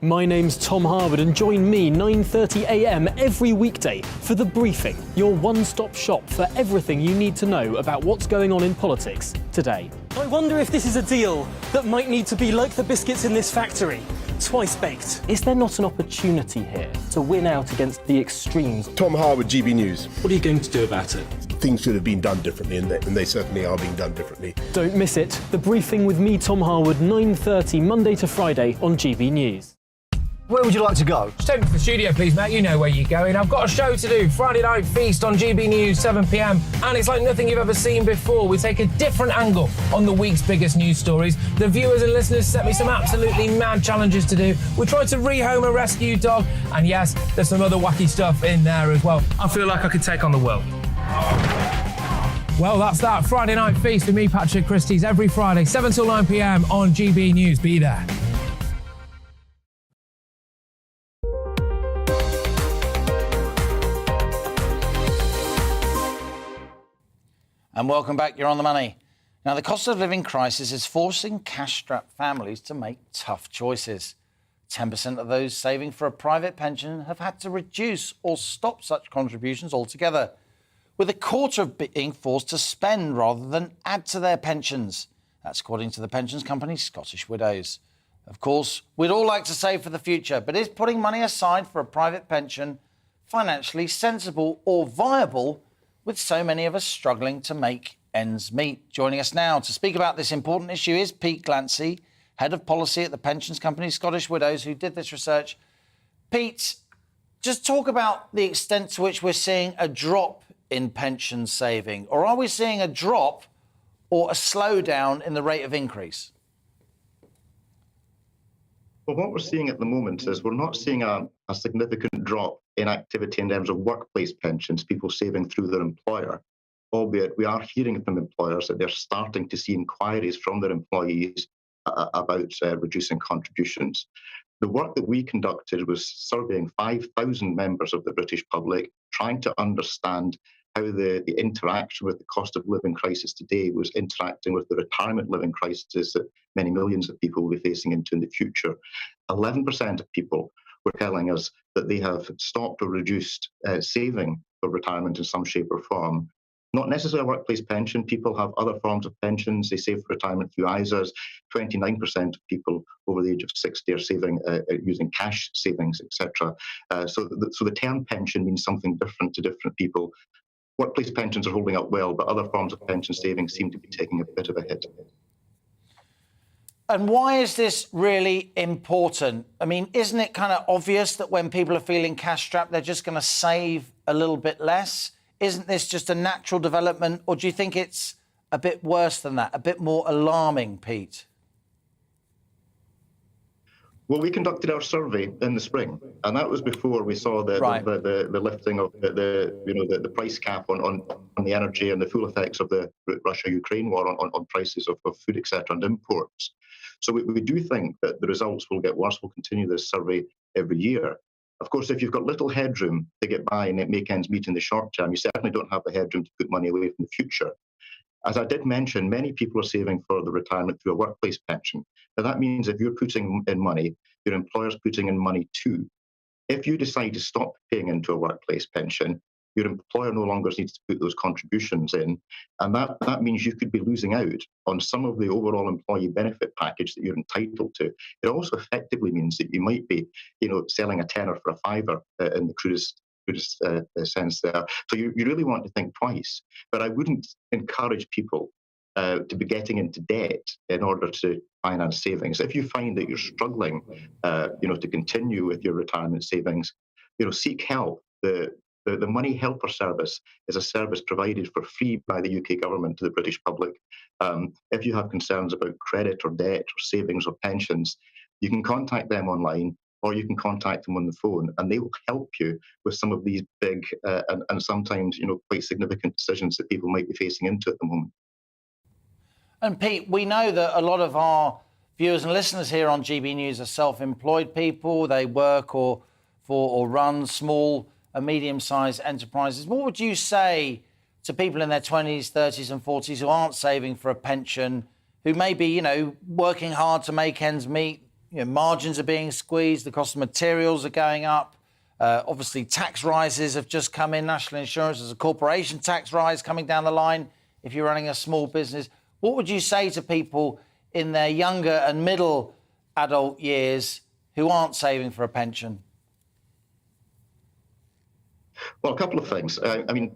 My name's Tom Harwood, and join me 9:30 a.m. every weekday for The Briefing, your one-stop shop for everything you need to know about what's going on in politics today. I wonder if this is a deal that might need to be like the biscuits in this factory, twice baked. Is there not an opportunity here to win out against the extremes? Tom Harwood, GB News. What are you going to do about it? Things should have been done differently, and they certainly are being done differently. Don't miss it. The Briefing with me, Tom Harwood, 9:30 Monday to Friday on GB News. Where would you like to go? Just take me to the studio, please, mate. You know where you're going. I've got a show to do. Friday Night Feast on GB News, 7 p.m. And it's like nothing you've ever seen before. We take a different angle on the week's biggest news stories. The viewers and listeners set me some absolutely mad challenges to do. We tried to rehome a rescue dog. And yes, there's some other wacky stuff in there as well. I feel like I could take on the world. Well, that's that. Friday Night Feast with me, Patrick Christie's, every Friday, 7 till 9 p.m. on GB News. Be there. And welcome back. You're on the money. Now, the cost of living crisis is forcing cash-strapped families to make tough choices. 10% of those saving for a private pension have had to reduce or stop such contributions altogether, with a quarter of being forced to spend rather than add to their pensions. That's according to the pensions company Scottish Widows. Of course, we'd all like to save for the future, but is putting money aside for a private pension financially sensible or viable, with so many of us struggling to make ends meet? Joining us now to speak about this important issue is Pete Glancy, Head of Policy at the pensions company Scottish Widows, who did this research. Pete, just talk about the extent to which we're seeing a drop in pension saving, or are we seeing a drop or a slowdown in the rate of increase? Well, what we're seeing at the moment is we're not seeing a significant drop in activity in terms of workplace pensions, people saving through their employer, albeit we are hearing from employers that they're starting to see inquiries from their employees about reducing contributions. The work that we conducted was surveying 5,000 members of the British public, trying to understand how the interaction with the cost of living crisis today was interacting with the retirement living crisis that many millions of people will be facing into in the future. 11% of people were telling us that they have stopped or reduced saving for retirement in some shape or form. Not necessarily a workplace pension. People have other forms of pensions. They save for retirement through ISAs. 29% of people over the age of 60 are saving using cash savings, etc. So the term pension means something different to different people. Workplace pensions are holding up well, but other forms of pension savings seem to be taking a bit of a hit. And why is this really important? I mean, isn't it kind of obvious that when people are feeling cash-strapped, they're just going to save a little bit less? Isn't this just a natural development, or do you think it's a bit worse than that, a bit more alarming, Pete? Well, we conducted our survey in the spring, and that was before we saw the lifting of the price cap on the energy and the full effects of the Russia-Ukraine war on prices of food, etc., and imports. So we do think that the results will get worse. We'll continue this survey every year. Of course, if you've got little headroom to get by and make ends meet in the short term, you certainly don't have the headroom to put money away from the future. As I did mention, many people are saving for the retirement through a workplace pension. Now, that means if you're putting in money, your employer's putting in money too. If you decide to stop paying into a workplace pension, your employer no longer needs to put those contributions in, and that means you could be losing out on some of the overall employee benefit package that you're entitled to. It also effectively means that you might be, selling a tenner for a fiver in the crudest sense there. So you really want to think twice. But I wouldn't encourage people to be getting into debt in order to finance savings. If you find that you're struggling, to continue with your retirement savings, seek help. The Money Helper service is a service provided for free by the UK government to the British public. If you have concerns about credit or debt or savings or pensions, you can contact them online, or you can contact them on the phone, and they will help you with some of these big and sometimes quite significant decisions that people might be facing into at the moment. And Pete, we know that a lot of our viewers and listeners here on GB News are self-employed people. They work or run small and medium-sized enterprises. What would you say to people in their 20s, 30s and 40s who aren't saving for a pension, who may be, working hard to make ends meet? Margins are being squeezed, the cost of materials are going up. Obviously, tax rises have just come in, national insurance, there's a corporation tax rise coming down the line if you're running a small business. What would you say to people in their younger and middle adult years who aren't saving for a pension? Well, a couple of things.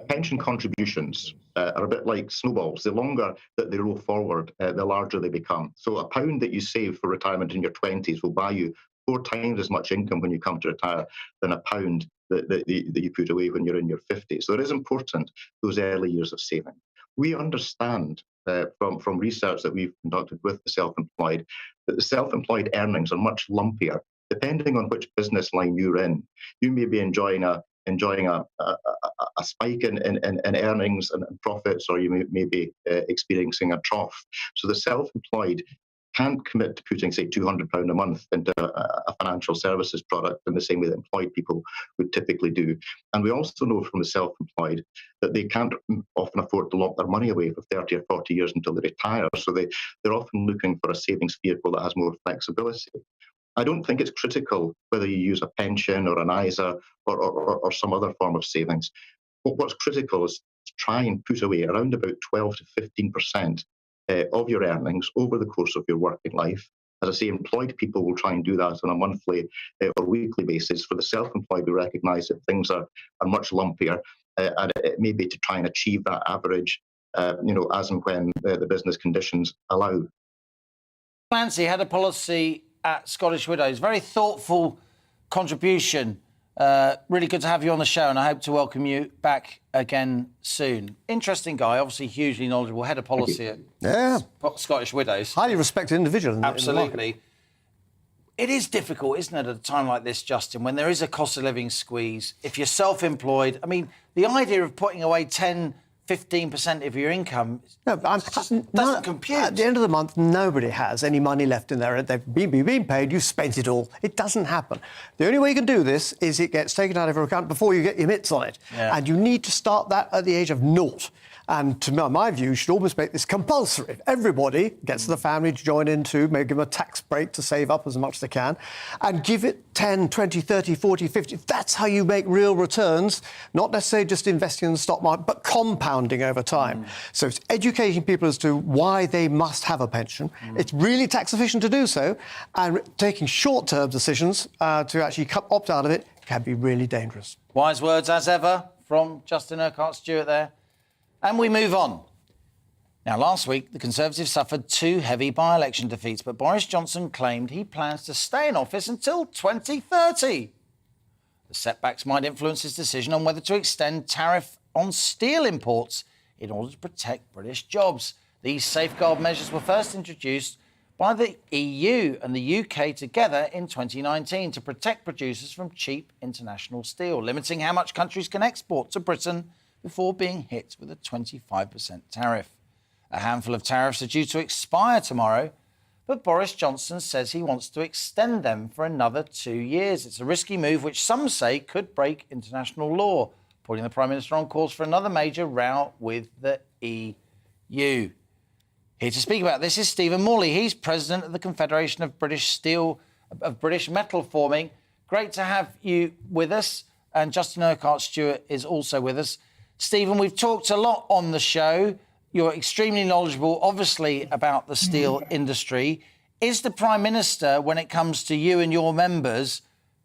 Pension contributions are a bit like snowballs. The longer that they roll forward, the larger they become. So a pound that you save for retirement in your 20s will buy you 4 times as much income when you come to retire than £1 that you put away when you're in your 50s. So it is important, those early years of saving. We understand from research that we've conducted with the self-employed that the self-employed earnings are much lumpier depending on which business line you're in. You may be enjoying a spike in earnings and profits, or you may be experiencing a trough. So the self-employed can't commit to putting, say, £200 a month into a financial services product in the same way that employed people would typically do. And we also know from the self-employed that they can't often afford to lock their money away for 30 or 40 years until they retire. So they're often looking for a savings vehicle that has more flexibility. I don't think it's critical whether you use a pension or an ISA or some other form of savings. But what's critical is to try and put away around about 12 to 15% of your earnings over the course of your working life. As I say, employed people will try and do that on a monthly or weekly basis. For the self-employed, we recognise that things are much lumpier, and it may be to try and achieve that average, as and when the business conditions allow. Clancy had a policy at Scottish Widows. Very thoughtful contribution. Really good to have you on the show, and I hope to welcome you back again soon. Interesting guy, obviously hugely knowledgeable, head of policy at Scottish Widows. Highly respected individual. Absolutely. It is difficult, isn't it, at a time like this, Justin, when there is a cost of living squeeze. If you're self-employed, I mean, the idea of putting away 10-15% of your income doesn't compute. At the end of the month, nobody has any money left in there. They've been paid, you've spent it all. It doesn't happen. The only way you can do this is it gets taken out of your account before you get your mitts on it. Yeah. And you need to start that at the age of 0. And to my view, you should almost make this compulsory. Everybody gets the family to join in too, maybe give them a tax break to save up as much as they can, and give it 10, 20, 30, 40, 50. That's how you make real returns, not necessarily just investing in the stock market, but compounding over time. So it's educating people as to why they must have a pension. It's really tax efficient to do so, and taking short-term decisions to actually opt out of it can be really dangerous. Wise words as ever from Justin Urquhart-Stewart there. And we move on. Now, last week, the Conservatives suffered 2 heavy by-election defeats, but Boris Johnson claimed he plans to stay in office until 2030. The setbacks might influence his decision on whether to extend tariff on steel imports in order to protect British jobs. These safeguard measures were first introduced by the EU and the UK together in 2019 to protect producers from cheap international steel, limiting how much countries can export to Britain before being hit with a 25% tariff. A handful of tariffs are due to expire tomorrow, but Boris Johnson says he wants to extend them for another 2 years. It's a risky move which some say could break international law, putting the Prime Minister on course for another major row with the EU. Here to speak about this is Stephen Morley. He's president of the Confederation of British Metal Forming. Great to have you with us. And Justin Urquhart-Stewart is also with us. Stephen, we've talked a lot on the show. You're extremely knowledgeable, obviously, about the steel industry. Is the Prime Minister, when it comes to you and your members,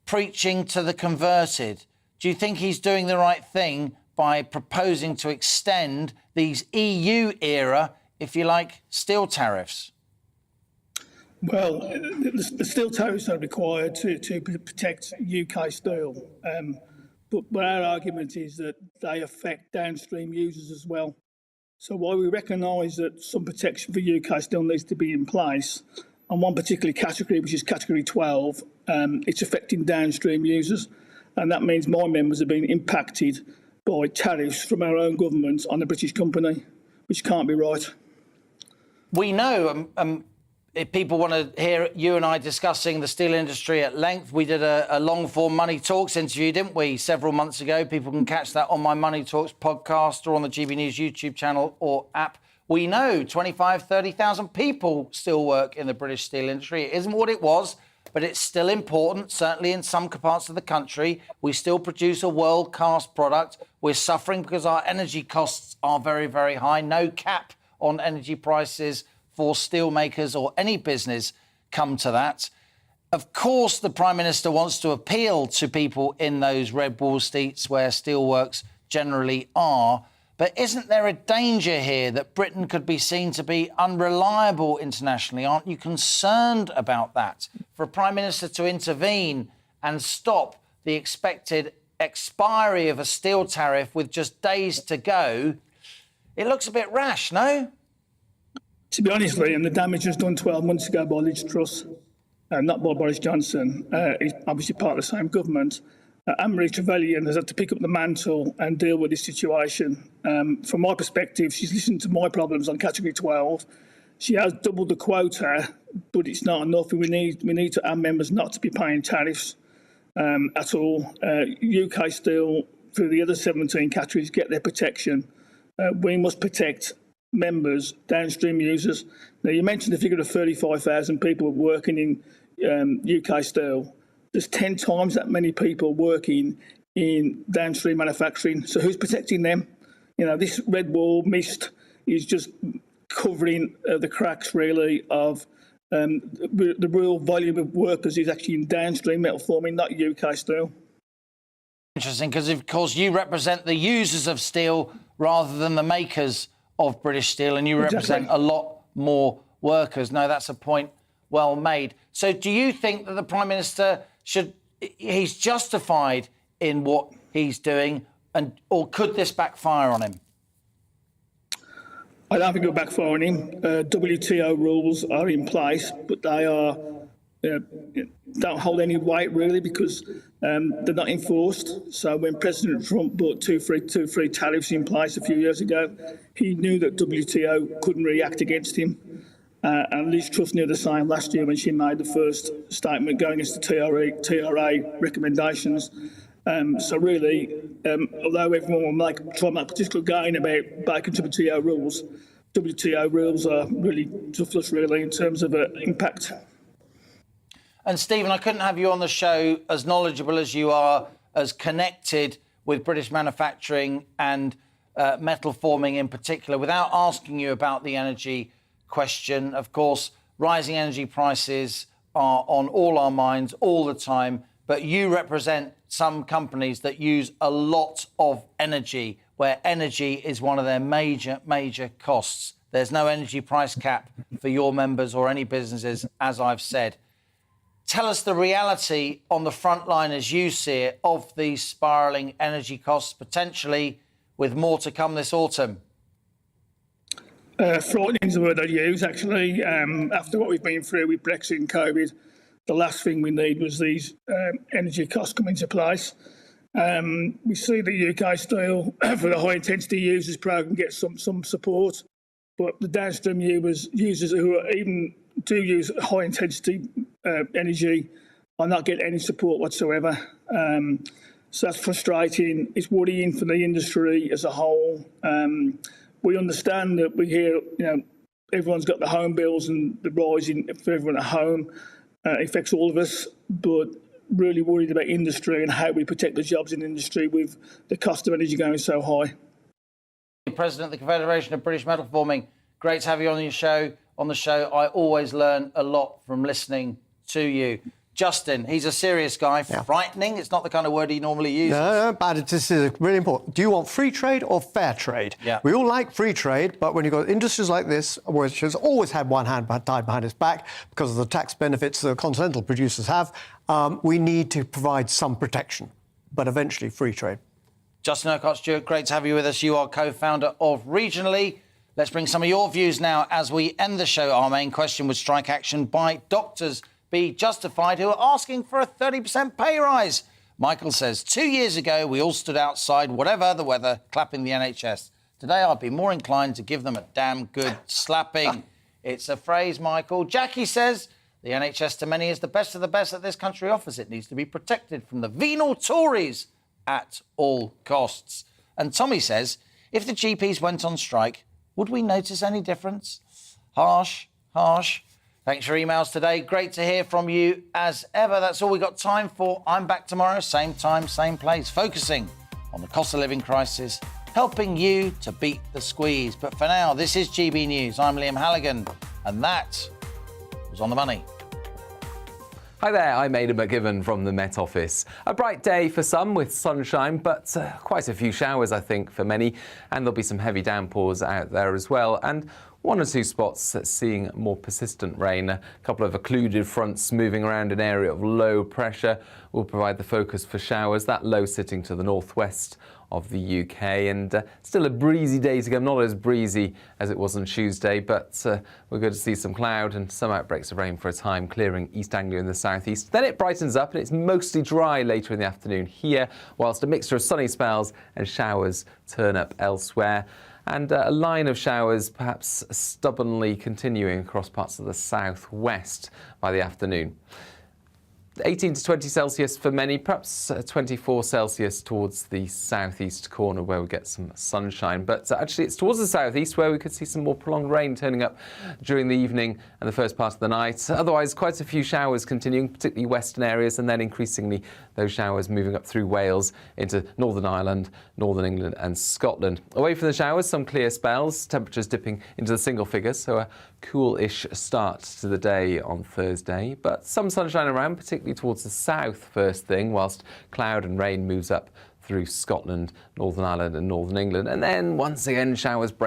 preaching to the converted? Do you think he's doing the right thing by proposing to extend these EU-era, if you like, steel tariffs? Well, the steel tariffs are required to protect UK steel. But our argument is that they affect downstream users as well. So while we recognise that some protection for UK still needs to be in place, on one particular category, which is category 12, it's affecting downstream users. And that means my members are being impacted by tariffs from our own government on a British company, which can't be right. We know, if people want to hear you and I discussing the steel industry at length, we did a long-form Money Talks interview, didn't we, several months ago? People can catch that on my Money Talks podcast or on the GB News YouTube channel or app. We know 25,000, 30,000 people still work in the British steel industry. It isn't what it was, but it's still important, certainly in some parts of the country. We still produce a world-class product. We're suffering because our energy costs are very, very high. No cap on energy prices for steelmakers or any business come to that. Of course, the Prime Minister wants to appeal to people in those red wall seats where steelworks generally are, But isn't there a danger here that Britain could be seen to be unreliable internationally? Aren't you concerned about that? For a Prime Minister to intervene and stop the expected expiry of a steel tariff with just days to go, it looks a bit rash, no? To be honest, Liam, the damage was done 12 months ago by Liz Truss, not by Boris Johnson. He's obviously part of the same government. Anne-Marie Trevelyan has had to pick up the mantle and deal with this situation. From my perspective, she's listened to my problems on Category 12. She has doubled the quota, but it's not enough. We need our members not to be paying tariffs at all. UK Steel, through the other 17 categories, get their protection. We must protect members, downstream users. Now, you mentioned the figure of 35,000 people working in UK Steel. There's 10 times that many people working in downstream manufacturing. So who's protecting them? You know, this red wall mist is just covering the cracks, really, of the real volume of workers is actually in downstream metal forming, not UK Steel. Interesting, because, of course, you represent the users of steel rather than the makers of British steel, and you represent a lot more workers. No, that's a point well made. So do you think that the Prime Minister he's justified in what he's doing, or could this backfire on him? I don't think it'll backfire on him. WTO rules are in place, but they don't hold any weight, really, because they're not enforced. So when President Trump put two free tariffs in place a few years ago, he knew that WTO couldn't react against him. And Liz Truss knew the same last year when she made the first statement going against the TRA recommendations. So really, although everyone will try to make political gain about breaking WTO rules are really toughless, really, in terms of impact. And Stephen, I couldn't have you on the show as knowledgeable as you are, as connected with British manufacturing and metal forming in particular, without asking you about the energy question. Of course, rising energy prices are on all our minds all the time, but you represent some companies that use a lot of energy, where energy is one of their major costs. There's no energy price cap for your members or any businesses, as I've said. Tell us the reality on the front line as you see it of these spiralling energy costs, potentially with more to come this autumn. Frightening is the word I'd use, actually. After what we've been through with Brexit and COVID, the last thing we need was these energy costs come into place. We see the UK Steel for the high-intensity users programme get some support, but the downstream users who even do use high-intensity energy are not getting any support whatsoever. So that's frustrating. It's worrying for the industry as a whole. We understand that we hear, everyone's got the home bills and the rising for everyone at home. Affects all of us, but really worried about industry and how we protect the jobs in industry with the cost of energy going so high. President of the Confederation of British Metal Forming, great to have you on the show. I always learn a lot from listening to you. Justin, he's a serious guy. Yeah. Frightening, it's not the kind of word he normally uses. No, but this is really important. Do you want free trade or fair trade? Yeah. We all like free trade, but when you've got industries like this, which has always had one hand tied behind its back because of the tax benefits the continental producers have, we need to provide some protection, but eventually free trade. Justin Urquhart-Stewart, great to have you with us. You are co-founder of Regionally. Let's bring some of your views now as we end the show. Our main question was strike action by doctors be justified who are asking for a 30% pay rise. Michael says, 2 years ago, we all stood outside, whatever the weather, clapping the NHS. Today, I'd be more inclined to give them a damn good slapping. It's a phrase, Michael. Jackie says, the NHS to many is the best of the best that this country offers. It needs to be protected from the venal Tories at all costs. And Tommy says, if the GPs went on strike, would we notice any difference? Harsh. Thanks for your emails today. Great to hear from you as ever. That's all we got time for. I'm back tomorrow, same time, same place, focusing on the cost of living crisis, helping you to beat the squeeze. But for now, this is GB News. I'm Liam Halligan, and that was On the Money. Hi there, I'm Aidan McGibbon from the Met Office. A bright day for some with sunshine, but quite a few showers, I think, for many. And there'll be some heavy downpours out there as well. And one or two spots seeing more persistent rain. A couple of occluded fronts moving around an area of low pressure will provide the focus for showers. That low sitting to the northwest of the UK, and still a breezy day to come. Not as breezy as it was on Tuesday, but we're going to see some cloud and some outbreaks of rain for a time, clearing East Anglia in the southeast. Then it brightens up and it's mostly dry later in the afternoon here, whilst a mixture of sunny spells and showers turn up elsewhere. And a line of showers perhaps stubbornly continuing across parts of the southwest by the afternoon. 18 to 20 Celsius for many, perhaps 24 Celsius towards the southeast corner where we get some sunshine. But actually it's towards the southeast where we could see some more prolonged rain turning up during the evening and the first part of the night. Otherwise, quite a few showers continuing, particularly western areas, and then increasingly those showers moving up through Wales into Northern Ireland, Northern England and Scotland. Away from the showers, some clear spells, temperatures dipping into the single figures, so a cool-ish start to the day on Thursday. But some sunshine around, particularly towards the south first thing, whilst cloud and rain moves up through Scotland, Northern Ireland and Northern England. And then once again showers break